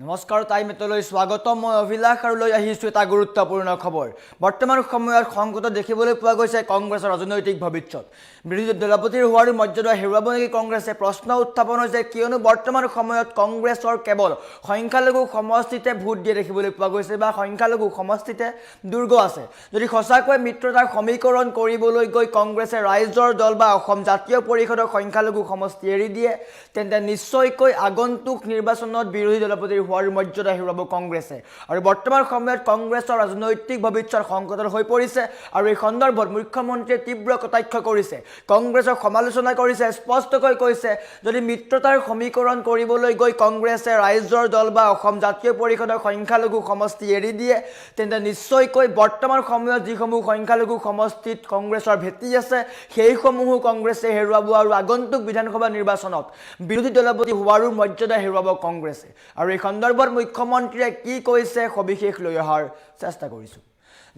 নমস্কাৰ টাইমেটলৈ স্বাগতম মই অভিলাষ আৰু লৈ আহিছোঁ এটা গুৰুত্বপূৰ্ণ খবৰ বৰ্তমান সময়ত সংকট দেখিবলৈ পোৱা গৈছে কংগ্ৰেছৰ ৰাজনৈতিক ভৱিষ্যত বিৰোধী দলপতিৰ হোৱাৰ মৰ্যাদা হেৰুৱাব নেকি কংগ্ৰেছে প্ৰশ্ন উত্থাপন হৈছে কিয়নো বৰ্তমান সময়ত কংগ্ৰেছৰ কেৱল সংখ্যালঘু সমষ্টিতে ভোট দিয়ে দেখিবলৈ পোৱা গৈছে বা সংখ্যালঘু সমষ্টিতে দুৰ্গ আছে যদি সঁচাকৈ মিত্ৰতাৰ সমীকৰণ কৰিবলৈ গৈ কংগ্ৰেছে ৰাইজৰ দল বা অসম জাতীয় পৰিষদৰ সংখ্যালঘু সমষ্টি এৰি দিয়ে তেন্তে নিশ্চয়কৈ আগন্তুক নিৰ্বাচনত বিৰোধী দলপতিৰ হোৱাৰ মৰ্যাদা হেৰুৱাব কংগ্ৰেছে আৰু বৰ্তমান সময়ত কংগ্ৰেছৰ ৰাজনৈতিক ভৱিষ্যত সংকটত হৈ পৰিছে আৰু এই সন্দৰ্ভত মুখ্যমন্ত্ৰীয়ে তীব্ৰ কটাক্ষ কৰিছে কংগ্ৰেছক সমালোচনা কৰিছে স্পষ্টকৈ কৈছে যদি মিত্ৰতাৰ সমীকৰণ কৰিবলৈ গৈ কংগ্ৰেছে ৰাইজৰ দল বা অসম জাতীয় পৰিষদৰ সংখ্যালঘু সমষ্টি এৰি দিয়ে তেন্তে নিশ্চয়কৈ বৰ্তমান সময়ত যিসমূহ সংখ্যালঘু সমষ্টিত কংগ্ৰেছৰ ভেটি আছে সেইসমূহো কংগ্ৰেছে হেৰুৱাব আৰু আগন্তুক বিধানসভা নিৰ্বাচনত বিৰোধী দলপতি হোৱাৰো মৰ্যাদা হেৰুৱাব কংগ্ৰেছে আৰু এই সন্দৰ্ভত মুখ্যমন্ত্ৰীয়ে কি কৈছে সবিশেষ লৈ অহাৰ চেষ্টা কৰিছোঁ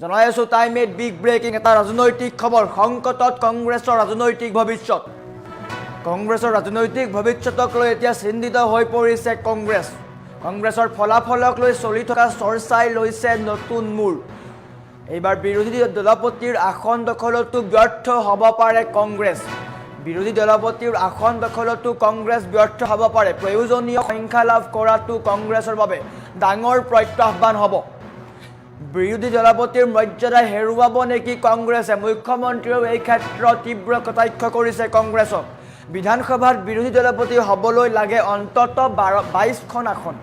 জনাই আছোঁ টাইমেট বিগ ব্ৰেকিং এটা ৰাজনৈতিক খবৰ সংকটত কংগ্ৰেছৰ ৰাজনৈতিক ভৱিষ্যত কংগ্ৰেছৰ ৰাজনৈতিক ভৱিষ্যতক লৈ এতিয়া চিন্তিত হৈ পৰিছে কংগ্ৰেছৰ ফলাফলক লৈ চলি থকা চৰ্চাই লৈছে নতুন মূৰ এইবাৰ বিৰোধী দলপতিৰ আসন দখলতো ব্যৰ্থ হ'ব পাৰে কংগ্ৰেছ বিৰোধী দলপতিৰ আসন দখলতো কংগ্ৰেছ ব্যৰ্থ হ'ব পাৰে প্ৰয়োজনীয় সংখ্যা লাভ কৰাটো কংগ্ৰেছৰ বাবে ডাঙৰ প্ৰত্যাহ্বান হ'ব বিৰোধী দলপতিৰ মৰ্যাদা হেৰুৱাব নেকি কংগ্ৰেছে মুখ্যমন্ত্ৰীয়েও এই ক্ষেত্ৰত তীব্ৰ কটাক্ষ কৰিছে কংগ্ৰেছক বিধানসভাত বিৰোধী দলপতি হ'বলৈ লাগে অন্তত 22খন আসন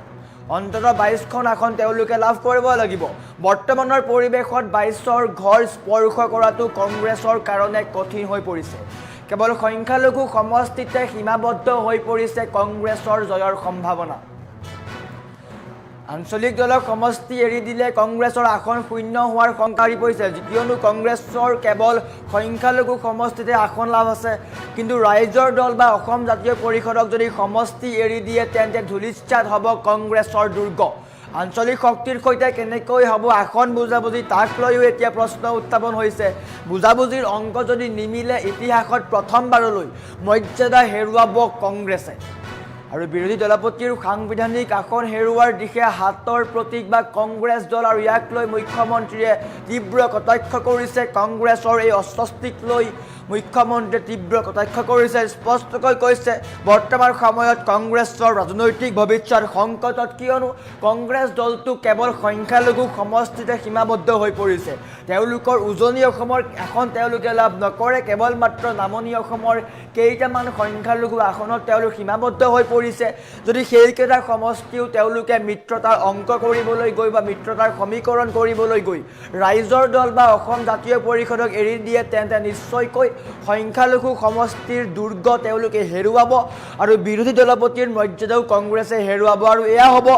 অন্তত 22খন আসন তেওঁলোকে লাভ কৰিব লাগিব বৰ্তমানৰ পৰিৱেশত 22ৰ ঘৰ স্পৰ্শ কৰাটো কংগ্ৰেছৰ কাৰণে কঠিন হৈ পৰিছে কেৱল সংখ্যালঘু সমষ্টিতে সীমাবদ্ধ হৈ পৰিছে কংগ্ৰেছৰ জয়ৰ সম্ভাৱনা আঞ্চলিক দলৰ সমষ্টি এৰি দিলে কংগ্ৰেছৰ আসন শূন্য হোৱাৰ শংকাৰি পৰিছে কিয়নো কংগ্ৰেছৰ কেৱল সংখ্যালঘু সমষ্টিতে আসন লাভ আছে কিন্তু ৰাইজৰ দল বা অসম জাতীয় পৰিষদক যদি সমষ্টি এৰি দিয়ে তেন্তে ধূলিসাৎ হ'ব কংগ্ৰেছৰ দুৰ্গ আঞ্চলিক শক্তিৰ সৈতে কেনেকৈ হ'ব আসন বুজাবুজি তাক লৈও এতিয়া প্ৰশ্ন উত্থাপন হৈছে বুজাবুজিৰ অংক যদি নিমিলে ইতিহাসত প্ৰথমবাৰলৈ মৰ্যাদা হেৰুৱাব কংগ্ৰেছে আৰু বিৰোধী দলপতিৰ সাংবিধানিক আসন হেৰুৱাৰ দিশে হাতৰ প্ৰতীক বা কংগ্ৰেছ দল আৰু ইয়াক লৈ মুখ্যমন্ত্ৰীয়ে তীব্ৰ কটাক্ষ কৰিছে কংগ্ৰেছৰ এই অস্বস্তিক লৈ মুখ্যমন্ত্ৰীয়ে তীব্ৰ কটাক্ষ কৰিছে স্পষ্টকৈ কৈছে বৰ্তমান সময়ত কংগ্ৰেছৰ ৰাজনৈতিক ভৱিষ্যত সংকটত কিয়নো কংগ্ৰেছ দলটো কেৱল সংখ্যালঘু সমষ্টিতে সীমাবদ্ধ হৈ পৰিছে তেওঁলোকৰ উজনি অসমৰ আসন তেওঁলোকে লাভ নকৰে কেৱল মাত্ৰ নামনি অসমৰ কেইটামান সংখ্যালঘু আসনত তেওঁলোক সীমাবদ্ধ হৈ পৰিছে যদি সেইকেইটা সমষ্টিও তেওঁলোকে মিত্ৰতাৰ অংক কৰিবলৈ গৈ বা মিত্ৰতাৰ সমীকৰণ কৰিবলৈ গৈ ৰাইজৰ দল বা অসম জাতীয় পৰিষদক এৰি দিয়ে তেন্তে নিশ্চয়কৈ সংখ্যালঘু সমষ্টিৰ দুৰ্গ তেওঁলোকে হেৰুৱাব আৰু বিৰোধী দলপতিৰ মৰ্যাদাও কংগ্ৰেছে হেৰুৱাব আৰু এয়া হ'ব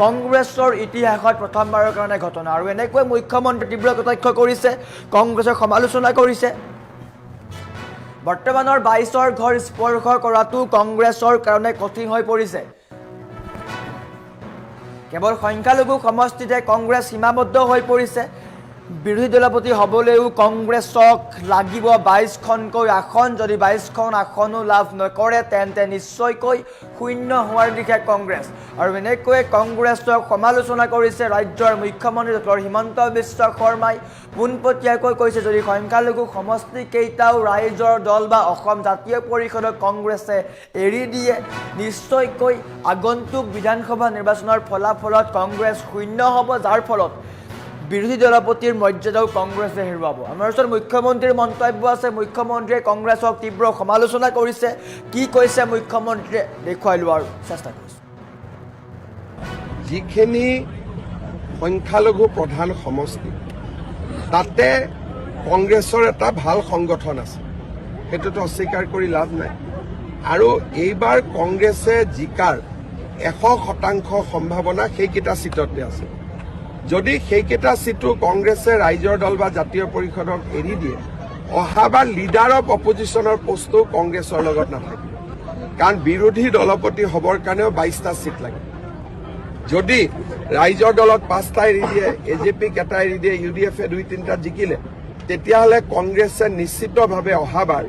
কংগ্ৰেছৰ ইতিহাসত প্ৰথমবাৰৰ কাৰণে ঘটনা আৰু এনেকৈ মুখ্যমন্ত্ৰী তীব্ৰ কটাক্ষ কৰিছে কংগ্ৰেছৰ সমালোচনা কৰিছে বৰ্তমানৰ 22ৰ ঘৰ স্পৰ্শ কৰাটো কংগ্ৰেছৰ কাৰণে কঠিন হৈ পৰিছে কেৱল সংখ্যালঘু সমষ্টিতে কংগ্ৰেছ সীমাবদ্ধ হৈ পৰিছে বিৰোধী দলপতি হ'বলৈও কংগ্ৰেছক লাগিব 22খনকৈ আসন যদি 22খন আসনো লাভ নকৰে তেন্তে নিশ্চয়কৈ শূন্য হোৱাৰ দিশে কংগ্ৰেছ আৰু এনেকৈ কংগ্ৰেছক সমালোচনা কৰিছে ৰাজ্যৰ মুখ্যমন্ত্ৰী ডক্টৰ হিমন্ত বিশ্ব শৰ্মাই পোনপটীয়াকৈ কৈছে যদি সংখ্যালঘু সমষ্টি কেইটাও ৰাইজৰ দল বা অসম জাতীয় পৰিষদক কংগ্ৰেছে এৰি দিয়ে নিশ্চয়কৈ আগন্তুক বিধানসভা নিৰ্বাচনৰ ফলাফলত কংগ্ৰেছ শূন্য হ'ব যাৰ ফলত বিৰোধী দলপতিৰ মৰ্যাদাও কংগ্ৰেছে হেৰুৱাব আমাৰ ওচৰত মুখ্যমন্ত্ৰীৰ মন্তব্য আছে মুখ্যমন্ত্ৰীয়ে কংগ্ৰেছক তীব্ৰ সমালোচনা কৰিছে কি কৈছে মুখ্যমন্ত্ৰীয়ে দেখুৱাই লোৱাৰ চেষ্টা কৰিছে যিখিনি সংখ্যালঘু প্ৰধান সমষ্টি তাতে কংগ্ৰেছৰ এটা ভাল সংগঠন আছে সেইটোতো অস্বীকাৰ কৰি লাভ নাই আৰু এইবাৰ কংগ্ৰেছে জিকাৰ 100% সম্ভাৱনা সেইকেইটা চিটতে আছে যদি সেইকেইটা চিটো কংগ্ৰেছে ৰাইজৰ দল বা জাতীয় পৰিষদক এৰি দিয়ে অহাবাৰ লিডাৰ অফ অপজিশ্যনৰ পোষ্টটো কংগ্ৰেছৰ লগত নাথাকে কাৰণ বিৰোধী দলপতি হ'বৰ কাৰণেও 22টা চিট লাগে যদি ৰাইজৰ দলক 5টা এৰি দিয়ে এজেপিক এটা এৰি দিয়ে ইউডিএফে 2-3টা জিকিলে তেতিয়াহ'লে কংগ্ৰেছে নিশ্চিতভাৱে অহাবাৰ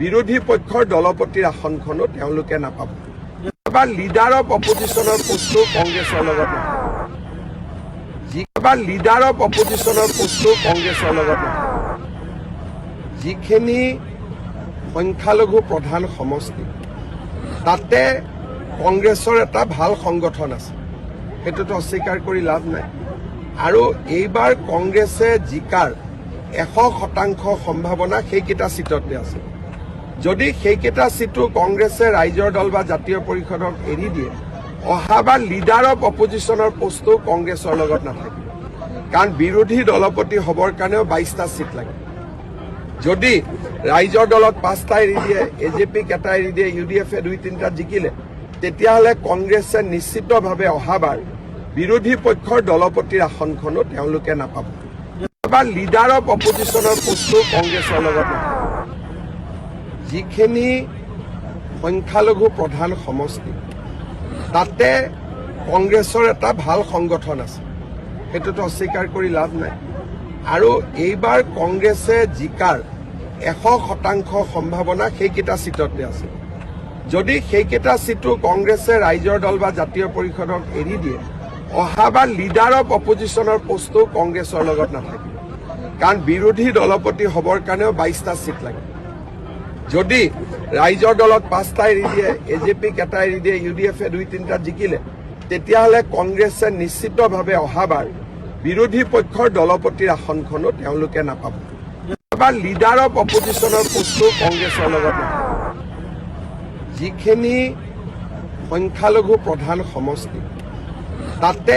বিৰোধী পক্ষৰ দলপতিৰ আসনখনো তেওঁলোকে নাপাব বা লিডাৰ অফ অপজিশ্যনৰ পোষ্টটো কংগ্ৰেছৰ লগত নাথাকে লিডাৰ অফ অপজিশ্যনৰ পোষ্টটো কংগ্ৰেছৰ লগত নাথাকে যিখিনি সংখ্যালঘু প্ৰধান সমষ্টি তাতে কংগ্ৰেছৰ এটা ভাল সংগঠন আছে সেইটোতো অস্বীকাৰ কৰি লাভ নাই আৰু এইবাৰ কংগ্ৰেছে জিকাৰ 100% সম্ভাৱনা সেইকেইটা চিটতে আছে যদি সেইকেইটা চিটো কংগ্ৰেছে ৰাইজৰ দল বা জাতীয় পৰিষদক এৰি দিয়ে অহাবাৰ লিডাৰ অফ অপজিশ্যনৰ পোষ্টটো কংগ্ৰেছৰ লগত নাথাকে কাৰণ বিৰোধী দলপতি হ'বৰ কাৰণেও 22টা চিট লাগে যদি ৰাইজৰ দলত 5টা এৰি দিয়ে এজেপিক এটা এৰি দিয়ে ইউডিএফে 2-3টা জিকিলে তেতিয়াহ'লে কংগ্ৰেছে নিশ্চিতভাৱে অহাবাৰ বিৰোধী পক্ষৰ দলপতিৰ আসনখনো তেওঁলোকে নাপাব বা লিডাৰ অফ অপজিশ্যনৰ পোষ্টটো কংগ্ৰেছৰ লগত নাথাকে যিখিনি সংখ্যালঘু প্ৰধান সমষ্টি তাতে কংগ্ৰেছৰ এটা ভাল সংগঠন আছে সেইটোতো অস্বীকাৰ কৰি লাভ নাই আৰু এইবাৰ কংগ্ৰেছে জিকাৰ 100% সম্ভাৱনা সেইকেইটা চিটতে আছে যদি সেইকেইটা চিটো কংগ্ৰেছে ৰাইজৰ দল বা জাতীয় পৰিষদক এৰি দিয়ে অহাবাৰ লিডাৰ অফ অপজিশ্যনৰ পোষ্টটো কংগ্ৰেছৰ লগত নাথাকে কাৰণ বিৰোধী দলপতি হ'বৰ কাৰণেও 22টা চিট লাগে যদি ৰাইজৰ দলত 5টা এৰি দিয়ে এজেপিক এটা এৰি দিয়ে ইউডিএফে 2-3টা জিকিলে তেতিয়াহ'লে কংগ্ৰেছে নিশ্চিতভাৱে অহাবাৰ বিৰোধী পক্ষৰ দলপতিৰ আসনখনো তেওঁলোকে নাপাব বা লিডাৰ অফ অপজিশ্যনৰ পোষ্টটো কংগ্ৰেছৰ লগত নাথাকে যিখিনি সংখ্যালঘু প্ৰধান সমষ্টি তাতে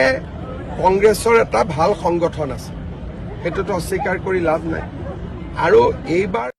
কংগ্ৰেছৰ এটা ভাল সংগঠন আছে সেইটোতো অস্বীকাৰ কৰি লাভ নাই আৰু এইবাৰ